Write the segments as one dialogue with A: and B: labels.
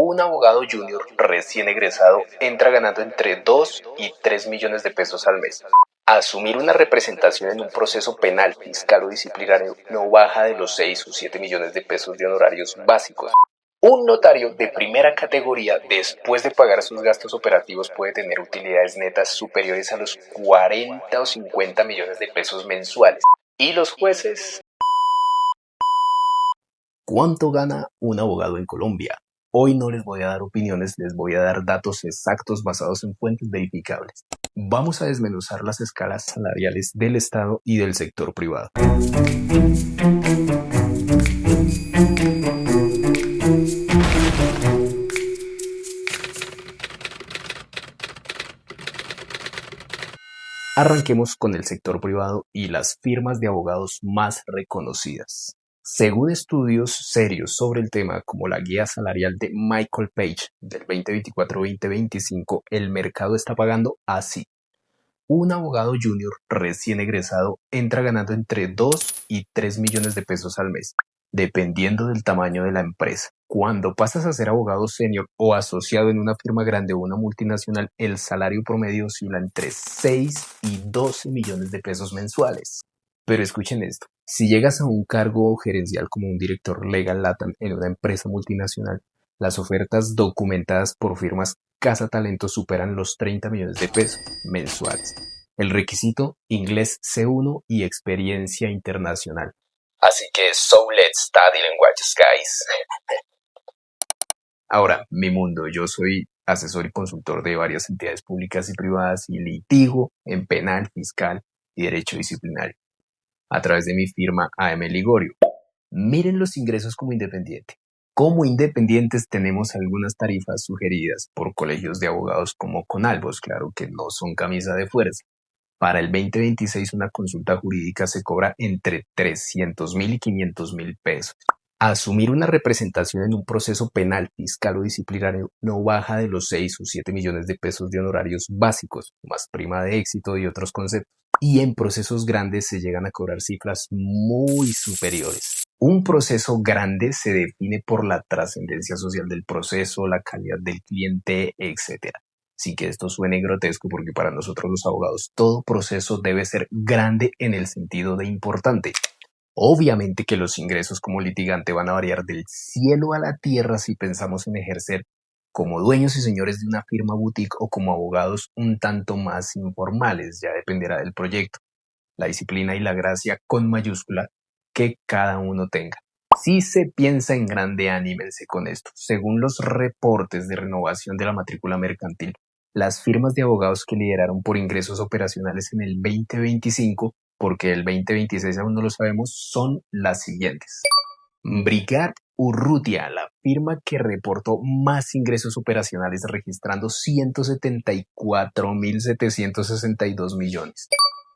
A: Un abogado junior recién egresado entra ganando entre 2 y 3 millones de pesos al mes. Asumir una representación en un proceso penal, fiscal o disciplinario no baja de los 6 o 7 millones de pesos de honorarios básicos. Un notario de primera categoría, después de pagar sus gastos operativos, puede tener utilidades netas superiores a los 40 o 50 millones de pesos mensuales. ¿Y los jueces? ¿Cuánto gana un abogado en Colombia? Hoy no les voy a dar opiniones, les voy a dar datos exactos basados en fuentes verificables. Vamos a desmenuzar las escalas salariales del Estado y del sector privado. Arranquemos con el sector privado y las firmas de abogados más reconocidas. Según estudios serios sobre el tema, como la guía salarial de Michael Page del 2024-2025, el mercado está pagando así. Un abogado junior recién egresado entra ganando entre 2 y 3 millones de pesos al mes, dependiendo del tamaño de la empresa. Cuando pasas a ser abogado senior o asociado en una firma grande o una multinacional, el salario promedio oscila entre 6 y 12 millones de pesos mensuales. Pero escuchen esto, si llegas a un cargo gerencial como un director legal LATAM en una empresa multinacional, las ofertas documentadas por firmas Casa Talento superan los 30 millones de pesos mensuales. El requisito, inglés C1 y experiencia internacional. Así que, so let's study languages, guys. Ahora, mi mundo, yo soy asesor y consultor de varias entidades públicas y privadas y litigo en penal, fiscal y derecho disciplinario a través de mi firma AM Ligorio. Miren los ingresos como independiente. Como independientes tenemos algunas tarifas sugeridas por colegios de abogados como Conalvos, claro que no son camisa de fuerza. Para el 2026 una consulta jurídica se cobra entre 300.000 y 500.000 pesos. Asumir una representación en un proceso penal, fiscal o disciplinario no baja de los 6 o 7 millones de pesos de honorarios básicos, más prima de éxito y otros conceptos. Y en procesos grandes se llegan a cobrar cifras muy superiores. Un proceso grande se define por la trascendencia social del proceso, la calidad del cliente, etc. Sin que esto suene grotesco, porque para nosotros los abogados todo proceso debe ser grande en el sentido de importante. Obviamente que los ingresos como litigante van a variar del cielo a la tierra si pensamos en ejercer como dueños y señores de una firma boutique o como abogados un tanto más informales, ya dependerá del proyecto, la disciplina y la gracia con mayúscula que cada uno tenga. Si se piensa en grande, anímense con esto. Según los reportes de renovación de la matrícula mercantil, las firmas de abogados que lideraron por ingresos operacionales en el 2025, porque el 2026 aún no lo sabemos, son las siguientes. Brigad Urrutia, la firma que reportó más ingresos operacionales registrando 174.762 millones.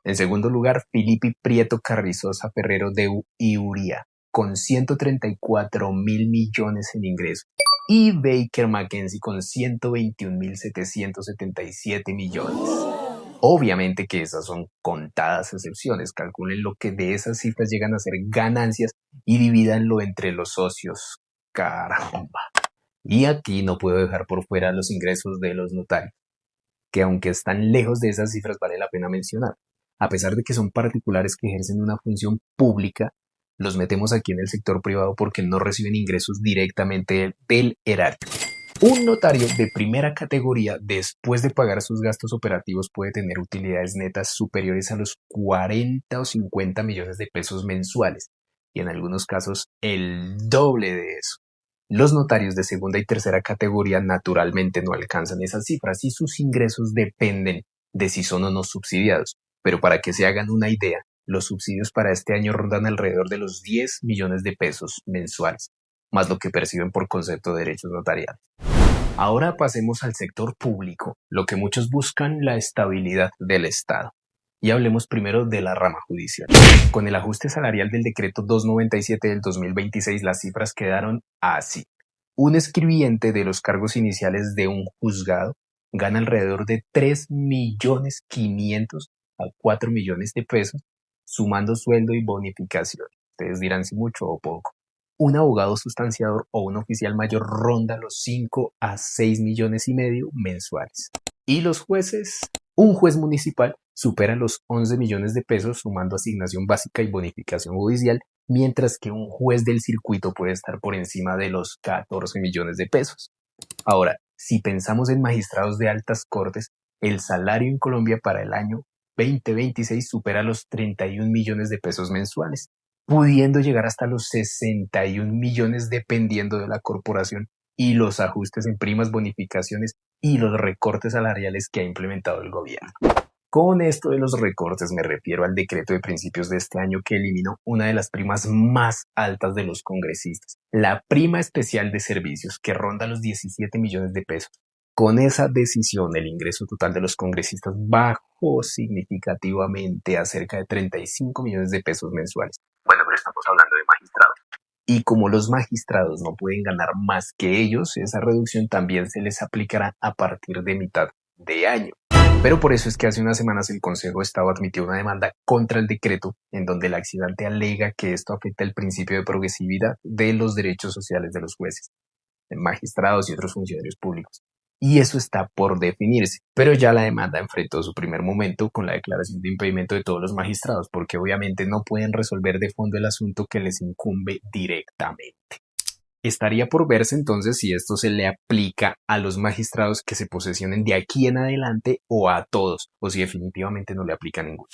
A: En segundo lugar, Filippi Prieto Carrizosa Ferrero de Iuría, con 134.000 millones en ingresos. Y Baker McKenzie con 121.777 millones. Obviamente que esas son contadas excepciones. Calculen lo que de esas cifras llegan a ser ganancias y divídanlo entre los socios. Caramba. Y aquí no puedo dejar por fuera los ingresos de los notarios, que aunque están lejos de esas cifras vale la pena mencionar. A pesar de que son particulares que ejercen una función pública, los metemos aquí en el sector privado porque no reciben ingresos directamente del erario. Un notario de primera categoría, después de pagar sus gastos operativos, puede tener utilidades netas superiores a los 40 o 50 millones de pesos mensuales, y en algunos casos el doble de eso. Los notarios de segunda y tercera categoría naturalmente no alcanzan esas cifras y sus ingresos dependen de si son o no subsidiados. Pero para que se hagan una idea, los subsidios para este año rondan alrededor de los 10 millones de pesos mensuales, más lo que perciben por concepto de derechos notariales. Ahora pasemos al sector público, lo que muchos buscan, la estabilidad del Estado. Y hablemos primero de la rama judicial. Con el ajuste salarial del decreto 297 del 2026, las cifras quedaron así. Un escribiente de los cargos iniciales de un juzgado gana alrededor de 3.500.000 a 4 millones de pesos, sumando sueldo y bonificación. Ustedes dirán si mucho o poco. Un abogado sustanciador o un oficial mayor ronda los 5 a 6 millones y medio mensuales. ¿Y los jueces? Un juez municipal supera los 11 millones de pesos sumando asignación básica y bonificación judicial, mientras que un juez del circuito puede estar por encima de los 14 millones de pesos. Ahora, si pensamos en magistrados de altas cortes, el salario en Colombia para el año 2026 supera los 31 millones de pesos mensuales, pudiendo llegar hasta los 61 millones dependiendo de la corporación y los ajustes en primas, bonificaciones y los recortes salariales que ha implementado el gobierno. Con esto de los recortes me refiero al decreto de principios de este año que eliminó una de las primas más altas de los congresistas, la prima especial de servicios, que ronda los 17 millones de pesos. Con esa decisión, el ingreso total de los congresistas bajó significativamente a cerca de 35 millones de pesos mensuales. Bueno, pero estamos hablando de magistrados. Y como los magistrados no pueden ganar más que ellos, esa reducción también se les aplicará a partir de mitad de año. Pero por eso es que hace unas semanas el Consejo de Estado admitió una demanda contra el decreto en donde el accidente alega que esto afecta el principio de progresividad de los derechos sociales de los jueces, de magistrados y otros funcionarios públicos. Y eso está por definirse, pero ya la demanda enfrentó su primer momento con la declaración de impedimento de todos los magistrados, porque obviamente no pueden resolver de fondo el asunto que les incumbe directamente. Estaría por verse entonces si esto se le aplica a los magistrados que se posesionen de aquí en adelante o a todos, o si definitivamente no le aplica a ninguno.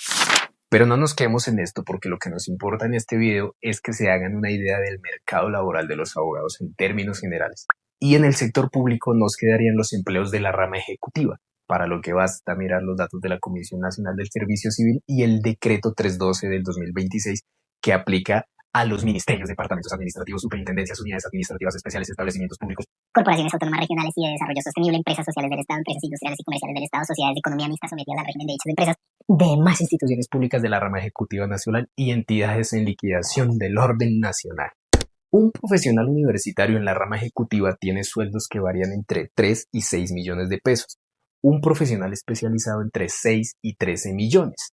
A: Pero no nos quedemos en esto, porque lo que nos importa en este video es que se hagan una idea del mercado laboral de los abogados en términos generales. Y en el sector público nos quedarían los empleos de la rama ejecutiva, para lo que basta mirar los datos de la Comisión Nacional del Servicio Civil y el Decreto 312 del 2026 que aplica a los ministerios, departamentos administrativos, superintendencias, unidades administrativas especiales, establecimientos públicos,
B: corporaciones autónomas regionales y de desarrollo sostenible, empresas sociales del Estado, empresas industriales y comerciales del Estado, sociedades de economía mixta sometidas al régimen de dichas empresas,
A: demás instituciones públicas de la rama ejecutiva nacional y entidades en liquidación del orden nacional. Un profesional universitario en la rama ejecutiva tiene sueldos que varían entre 3 y 6 millones de pesos. Un profesional especializado entre 6 y 13 millones.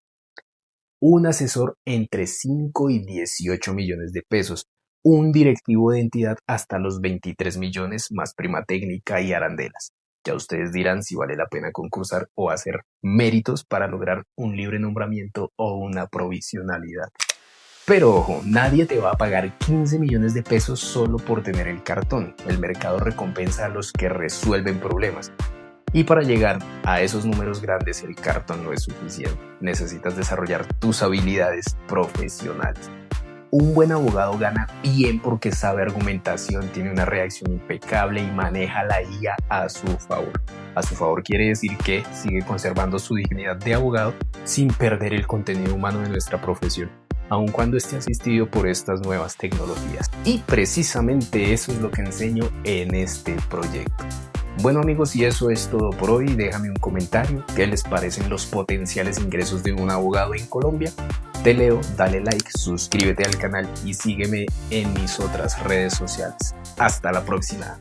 A: Un asesor entre 5 y 18 millones de pesos. Un directivo de entidad hasta los 23 millones más prima técnica y arandelas. Ya ustedes dirán si vale la pena concursar o hacer méritos para lograr un libre nombramiento o una provisionalidad. Pero ojo, nadie te va a pagar 15 millones de pesos solo por tener el cartón. El mercado recompensa a los que resuelven problemas. Y para llegar a esos números grandes, el cartón no es suficiente. Necesitas desarrollar tus habilidades profesionales. Un buen abogado gana bien porque sabe argumentación, tiene una reacción impecable y maneja la IA a su favor. A su favor quiere decir que sigue conservando su dignidad de abogado sin perder el contenido humano de nuestra profesión, aun cuando esté asistido por estas nuevas tecnologías. Y precisamente eso es lo que enseño en este proyecto. Bueno amigos, y eso es todo por hoy. Déjame un comentario. ¿Qué les parecen los potenciales ingresos de un abogado en Colombia? Te leo, dale like, suscríbete al canal y sígueme en mis otras redes sociales. Hasta la próxima.